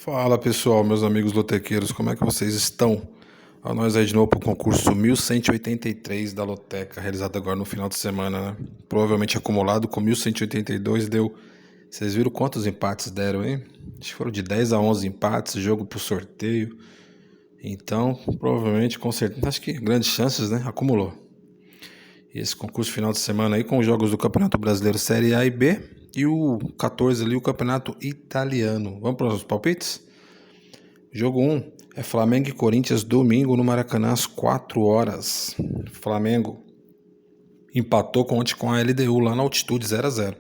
Fala pessoal, meus amigos lotequeiros, como é que vocês estão? A nós aí de novo para o concurso 1183 da Loteca, realizado agora no final de semana, né? Provavelmente acumulado com 1182 deu. Vocês viram quantos empates deram, hein? Acho que foram de 10 a 11 empates, jogo por sorteio. Então, provavelmente, com certeza, acho que grandes chances, né? Acumulou. E esse concurso final de semana aí com os jogos do Campeonato Brasileiro Série A e B e o 14 ali, o Campeonato Italiano. Vamos para os palpites? Jogo 1 é Flamengo e Corinthians domingo no Maracanã às 4 horas. Flamengo empatou ontem com a LDU lá na altitude 0-0.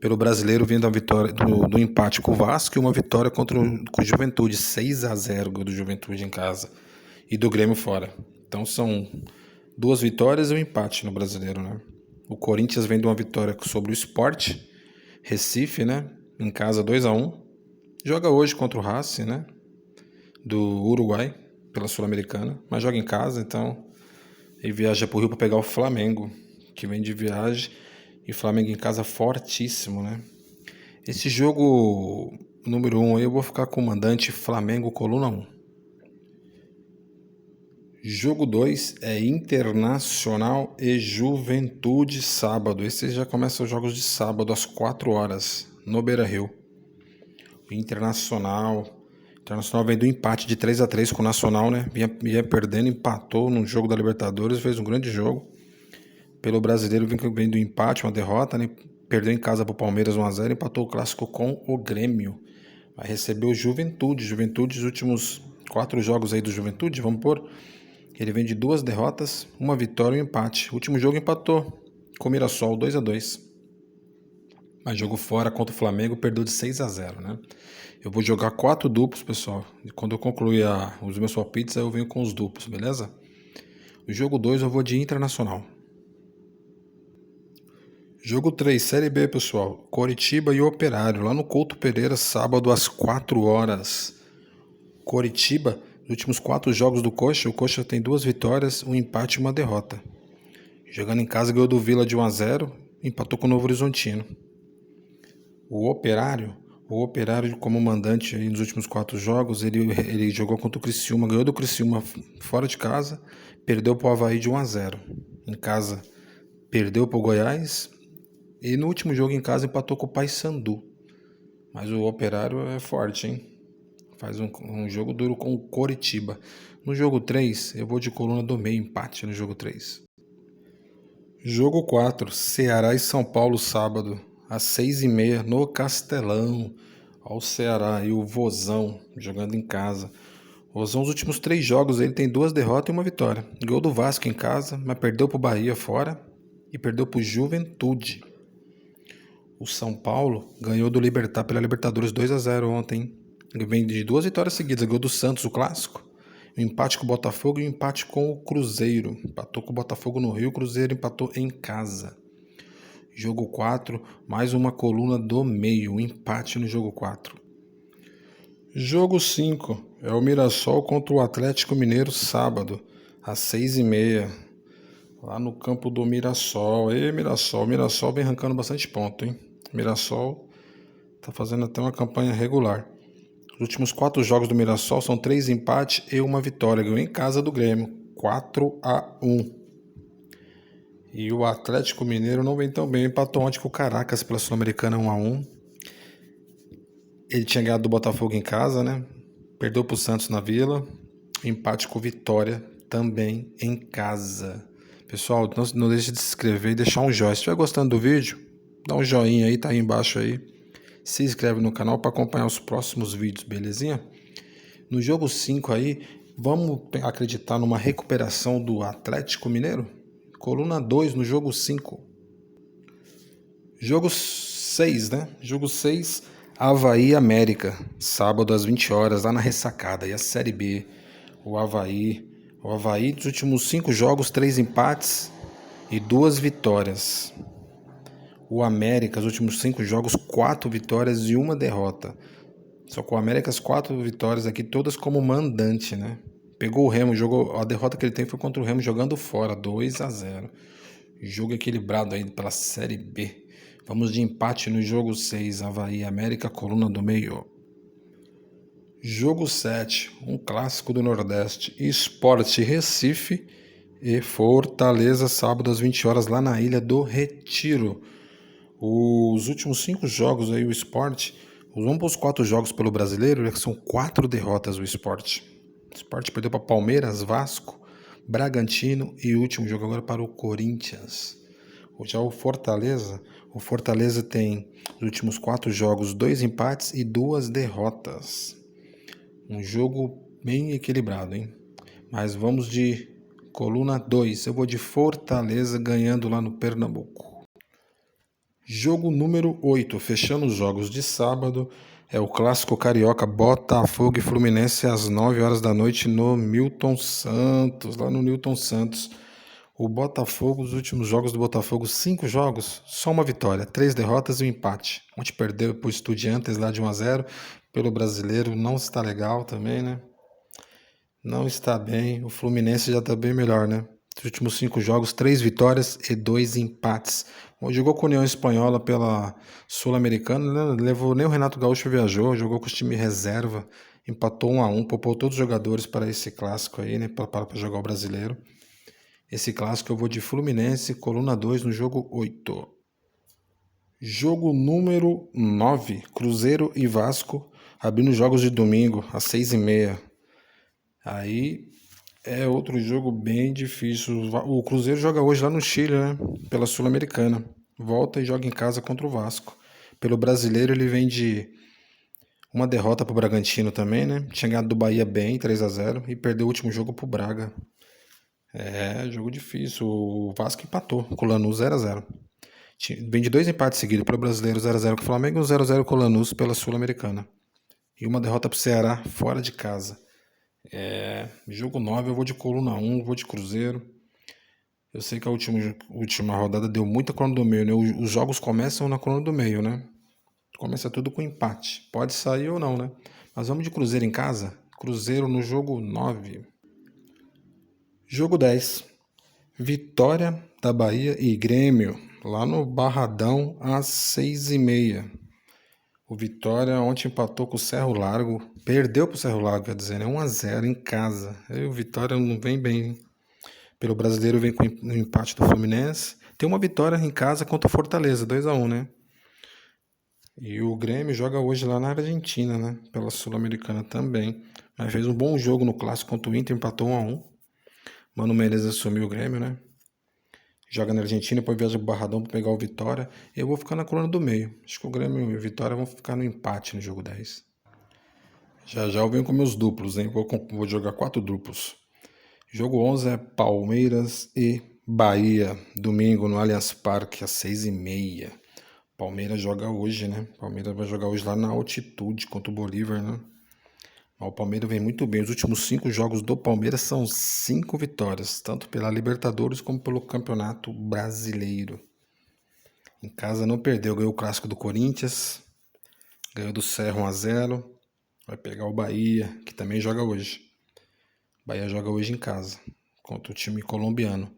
Pelo brasileiro vindo a vitória do empate com o Vasco e uma vitória contra o Juventude 6-0 do Juventude em casa e do Grêmio fora. Então são duas vitórias e um empate no brasileiro, né? O Corinthians vem de uma vitória sobre o Sport Recife, né? Em casa 2-1. Joga hoje contra o Racing, né? Do Uruguai, pela Sul-Americana, mas joga em casa, então ele viaja pro Rio para pegar o Flamengo, que vem de viagem, e o Flamengo em casa fortíssimo, né? Esse jogo número 1 aí eu vou ficar com o mandante Flamengo coluna 1. Jogo 2 é Internacional e Juventude sábado. Esse já começa os jogos de sábado às 4 horas, no Beira-Rio. O Internacional vem do empate de 3-3 com o Nacional, né? Vinha perdendo, empatou no jogo da Libertadores, fez um grande jogo. Pelo brasileiro vem do empate, uma derrota, né? Perdeu em casa pro Palmeiras 1-0, empatou o clássico com o Grêmio. Vai receber o Juventude. Juventude, os últimos 4 jogos aí do Juventude, vamos pôr. Ele vem de 2 derrotas, uma vitória e um empate. O último jogo empatou com o Mirassol 2-2. Mas jogo fora contra o Flamengo, perdeu de 6-0, né? Eu vou jogar 4 duplos, pessoal. E quando eu concluir os meus palpites, aí eu venho com os duplos, beleza? O jogo 2 eu vou de Internacional. Jogo 3, Série B, pessoal. Coritiba e Operário, lá no Couto Pereira, sábado às 4 horas. Coritiba, nos últimos 4 jogos do Coxa, o Coxa tem 2 vitórias, um empate e uma derrota. Jogando em casa, ganhou do Vila de 1-0, empatou com o Novo Horizontino. O Operário, como mandante aí nos últimos 4 jogos, ele jogou contra o Criciúma, ganhou do Criciúma fora de casa, perdeu para o Avaí de 1-0. Em casa, perdeu para o Goiás e no último jogo em casa empatou com o Paysandu. Mas o Operário é forte, hein? Faz um jogo duro com o Coritiba. No jogo 3, eu vou de coluna do meio, empate no jogo 3. Jogo 4, Ceará e São Paulo sábado, às 6h30 no Castelão. Ao Ceará e o Vozão jogando em casa. O Vozão, os últimos 3 jogos, ele tem 2 derrotas e uma vitória. Ganhou do Vasco em casa, mas perdeu pro Bahia fora e perdeu pro Juventude. O São Paulo ganhou do Libertad pela Libertadores 2-0 ontem. Ele vem de 2 vitórias seguidas. Ganhou do Santos, o clássico. Um empate com o Botafogo e um empate com o Cruzeiro. Empatou com o Botafogo no Rio, o Cruzeiro empatou em casa. Jogo 4, mais uma coluna do meio, um empate no jogo 4. Jogo 5 é o Mirassol contra o Atlético Mineiro sábado, às 6h30, lá no campo do Mirassol. Mirassol vem arrancando bastante ponto, hein? Mirassol tá fazendo até uma campanha regular. Os últimos 4 jogos do Mirassol são 3 empates e uma vitória. Ganhou em casa do Grêmio, 4-1. E o Atlético Mineiro não vem tão bem. Empatou ontem com o Caracas pela Sul-Americana 1-1. Ele tinha ganhado do Botafogo em casa, né? Perdeu pro Santos na Vila. Empate com Vitória também em casa. Pessoal, não deixe de se inscrever e deixar um joinha. Se estiver gostando do vídeo, dá um joinha aí, tá aí embaixo aí. Se inscreve no canal para acompanhar os próximos vídeos, belezinha? No jogo 5 aí, vamos acreditar numa recuperação do Atlético Mineiro? Coluna 2 no jogo 5. Jogo 6, né? Jogo 6, Avaí e América. Sábado às 20 horas, lá na Ressacada. E a Série B, o Avaí, dos últimos 5 jogos, 3 empates e 2 vitórias. O América, os últimos 5 jogos, 4 vitórias e uma derrota. Só que o América, as 4 vitórias aqui, todas como mandante, né? Pegou o Remo, a derrota que ele tem foi contra o Remo jogando fora, 2-0. Jogo equilibrado aí pela Série B. Vamos de empate no jogo 6, Avaí América, coluna do meio. Jogo 7, um clássico do Nordeste, Sport Recife e Fortaleza, sábado às 20 horas, lá na Ilha do Retiro. Os últimos 5 jogos aí, o Sport, vamos para os 4 jogos pelo Brasileiro, são 4 derrotas o Sport. O Sport perdeu para Palmeiras, Vasco, Bragantino e o último jogo agora para o Corinthians. Já o Fortaleza tem nos últimos 4 jogos 2 empates e 2 derrotas. Um jogo bem equilibrado, hein? Mas vamos de coluna 2. Eu vou de Fortaleza ganhando lá no Pernambuco. Jogo número 8, fechando os jogos de sábado, é o clássico carioca Botafogo e Fluminense às 9 horas da noite no Newton Santos, lá no Newton Santos. O Botafogo, os últimos jogos do Botafogo, 5 jogos, só uma vitória, 3 derrotas e um empate. Ontem perdeu para o Estudiantes lá de 1-0, pelo Brasileiro não está legal também, né? Não está bem, o Fluminense já está bem melhor, né? Os últimos 5 jogos, 3 vitórias e 2 empates. Jogou com a União Espanhola pela Sul-Americana, né? Levou, nem o Renato Gaúcho viajou, jogou com o time reserva, empatou 1-1, poupou todos os jogadores para esse clássico aí, né? Para jogar o Brasileiro. Esse clássico eu vou de Fluminense, coluna 2 no jogo 8. Jogo número 9, Cruzeiro e Vasco, abrindo jogos de domingo às 6h30. Aí é outro jogo bem difícil. O Cruzeiro joga hoje lá no Chile, né? Pela Sul-Americana. Volta e joga em casa contra o Vasco. Pelo Brasileiro ele vem de uma derrota pro Bragantino também, né? Tinha ganhado do Bahia bem, 3-0, e perdeu o último jogo pro Braga. É, jogo difícil. O Vasco empatou com o Lanús 0-0. Vem de 2 empates seguidos pelo Brasileiro 0-0 com o Flamengo e 0-0 com o Lanús pela Sul-Americana. E uma derrota pro Ceará fora de casa. Jogo 9 eu vou de coluna 1, vou de Cruzeiro. Eu sei que a última rodada deu muita coluna do meio, né? Os jogos começam na coluna do meio, né? Começa tudo com empate. Pode sair ou não, né? Mas vamos de Cruzeiro em casa. Cruzeiro no jogo 9. Jogo 10. Vitória da Bahia e Grêmio, lá no Barradão, às 6h30. O Vitória ontem empatou com o Cerro Largo, perdeu para o Cerro Largo, quer dizer, né? 1-0 em casa. E o Vitória não vem bem, hein? Pelo Brasileiro vem com o empate do Fluminense. Tem uma vitória em casa contra o Fortaleza, 2-1, né? E o Grêmio joga hoje lá na Argentina, né? Pela Sul-Americana também. Mas fez um bom jogo no clássico contra o Inter, empatou 1-1. Mano Menezes assumiu o Grêmio, né? Joga na Argentina, depois viaja pro Barradão para pegar o Vitória. Eu vou ficar na coluna do meio. Acho que o Grêmio e o Vitória vão ficar no empate no jogo 10. Já eu venho com meus duplos, hein? Vou jogar 4 duplos. Jogo 11 é Palmeiras e Bahia. Domingo no Allianz Parque, às 6h30. Palmeiras joga hoje, né? Palmeiras vai jogar hoje lá na altitude contra o Bolívar, né? O Palmeiras vem muito bem. Os últimos 5 jogos do Palmeiras são 5 vitórias, tanto pela Libertadores como pelo Campeonato Brasileiro. Em casa não perdeu, ganhou o clássico do Corinthians, ganhou do Cerro 1-0. Vai pegar o Bahia, que também joga hoje. O Bahia joga hoje em casa, contra o time colombiano.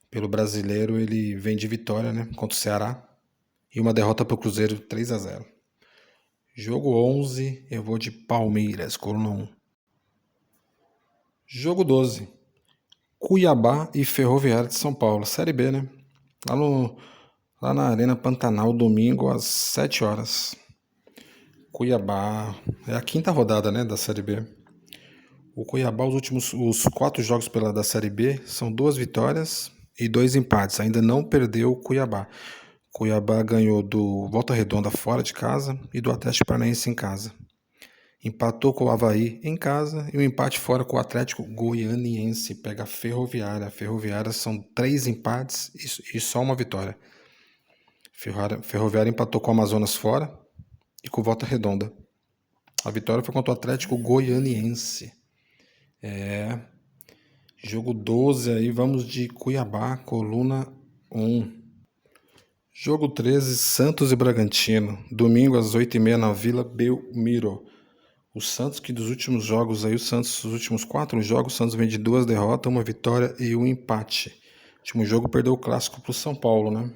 Pelo Brasileiro ele vem de vitória, né? Contra o Ceará. E uma derrota para o Cruzeiro 3-0. Jogo 11, eu vou de Palmeiras, coluna 1. Jogo 12, Cuiabá e Ferroviária de São Paulo, Série B, né? Lá na Arena Pantanal, domingo às 7 horas. Cuiabá, é a 5ª rodada, né, da Série B. O Cuiabá, os 4 jogos da Série B, são 2 vitórias e 2 empates. Ainda não perdeu o Cuiabá. Cuiabá ganhou do Volta Redonda fora de casa e do Atlético Paranaense em casa. Empatou com o Avaí em casa e um empate fora com o Atlético Goianiense. Pega a Ferroviária. A Ferroviária são 3 empates e só uma vitória. Ferroviária empatou com o Amazonas fora e com o Volta Redonda. A vitória foi contra o Atlético Goianiense. Jogo 12 aí, vamos de Cuiabá, coluna 1. Jogo 13, Santos e Bragantino. Domingo às 8h30 na Vila Belmiro. O Santos, que dos últimos jogos aí, os últimos 4 jogos, o Santos vem de 2 derrotas, 1 vitória e 1 empate. O último jogo perdeu o clássico pro São Paulo, né?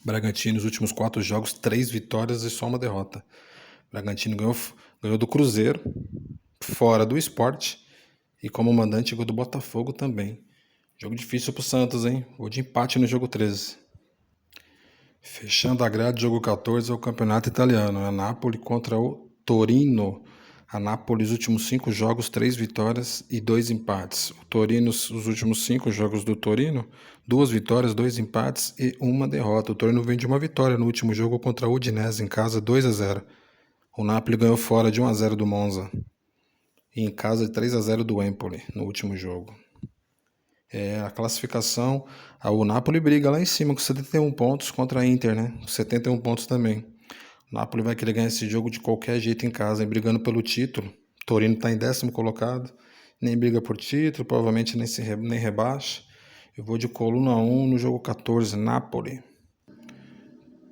Bragantino, nos últimos 4 jogos, 3 vitórias e só 1 derrota. Bragantino ganhou do Cruzeiro, fora do Sport, e como mandante ganhou do Botafogo também. Jogo difícil pro Santos, hein? Vou de empate no jogo 13. Fechando a grade, jogo 14 é o campeonato italiano. A Napoli contra o Torino. A Napoli, os últimos 5 jogos, 3 vitórias e 2 empates. O Torino, os últimos 5 jogos do Torino, 2 vitórias, 2 empates e 1 derrota. O Torino vem de uma vitória no último jogo contra o Udinese em casa, 2-0. O Napoli ganhou fora de 1-0 do Monza. E em casa, 3-0 do Empoli no último jogo. A classificação, o Napoli briga lá em cima com 71 pontos contra a Inter, né? Com 71 pontos também. O Napoli vai querer ganhar esse jogo de qualquer jeito em casa, hein? Brigando pelo título. O Torino está em 10º colocado, nem briga por título, provavelmente nem rebaixa. Eu vou de coluna 1 no jogo 14, Napoli.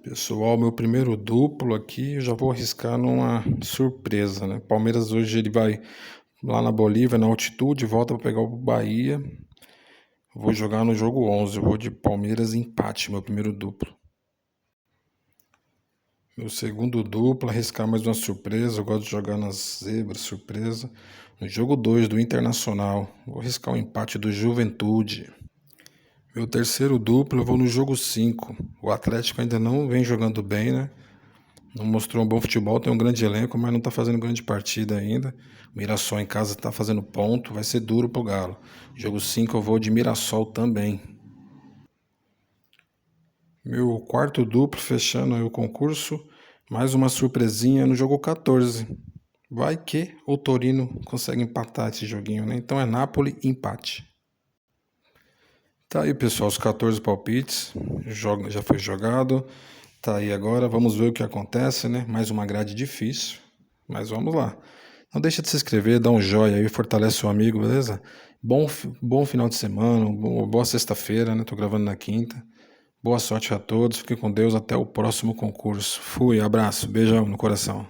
Pessoal, meu primeiro duplo aqui, eu já vou arriscar numa surpresa, né? Palmeiras hoje ele vai lá na Bolívia, na altitude, volta para pegar o Bahia. Vou jogar no jogo 11, eu vou de Palmeiras empate, meu primeiro duplo. Meu segundo duplo, arriscar mais uma surpresa, eu gosto de jogar nas zebras, surpresa. No jogo 2 do Internacional, vou arriscar o empate do Juventude. Meu terceiro duplo, eu vou no jogo 5. O Atlético ainda não vem jogando bem, né? Não mostrou um bom futebol, tem um grande elenco, mas não tá fazendo grande partida ainda. O Mirassol em casa tá fazendo ponto, vai ser duro pro Galo. Jogo 5 eu vou de Mirassol também. Meu quarto duplo, fechando aí o concurso, mais uma surpresinha no jogo 14. Vai que o Torino consegue empatar esse joguinho, né? Então é Napoli empate. Tá aí, pessoal, os 14 palpites, já foi jogado. Tá aí agora, vamos ver o que acontece, né? Mais uma grade difícil, mas vamos lá. Não deixa de se inscrever, dá um joinha aí, fortalece o amigo, beleza? Bom final de semana, boa sexta-feira, né? Tô gravando na quinta. Boa sorte a todos, fiquem com Deus, até o próximo concurso. Fui, abraço, beijão no coração.